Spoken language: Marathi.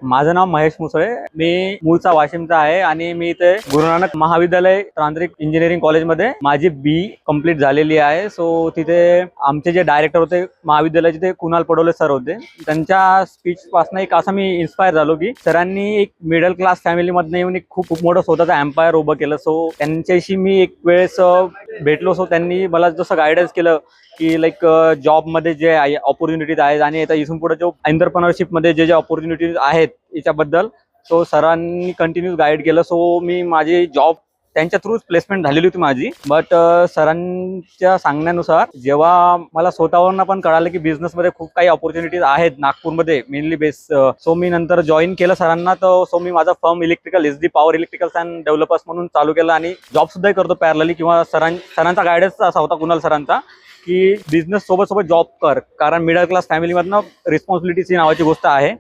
माझं नाव महेश मुसळे. मी मूळचा वाशिमचा आहे आणि मी इथे गुरु नानक महाविद्यालय तांत्रिक इंजिनिअरिंग कॉलेजमध्ये माझी बी कंप्लीट झालेली आहे. सो तिथे आमचे जे डायरेक्टर होते महाविद्यालयाचे ते कुणाल पडोले सर होते. त्यांच्या स्पीच पासून एक असं मी इन्स्पायर झालो की सरांनी एक मिडल क्लास फॅमिलीमधनं येऊन एक खूप मोठं स्वतःचा एम्पायर उभं केलं. सो त्यांच्याशी मी एक वेळेस भेटलो. सो त्यांनी मला जसं गायडन्स केलं की लाईक जॉबमध्ये जे ऑपॉर्च्युनिटीज आहेत आणि आता इथून पुढे जो एंटरप्रेन्योरशिपमध्ये जे ऑपॉर्च्युनिटीज आहेत याच्याबद्दल सो सरांनी कंटिन्यूस गाईड केलं. सो मी माझी जॉब त्यांच्या थ्रूच प्लेसमेंट झालेली होती माझी. बट सरांच्या सांगण्यानुसार जेव्हा मला स्वतःवरून पण कळालं की बिझनेसमध्ये खूप काही ऑपॉर्च्युनिटीज आहेत नागपूरमध्ये मेनली बेस. सो मी नंतर जॉईन केलं सरांना. तर सो मी माझा firm electrical SD power electricals and developers म्हणून चालू केलं आणि जॉब सुद्धा करतो पॅरलली. किंवा सरांचा गायडन्स असा होता कुणाल सरांचा की बिझनेस सोबत जॉब कर, कारण मिडल क्लास फॅमिलीमधनं रिस्पॉन्सिबिलिटीची नावाची गोष्ट आहे.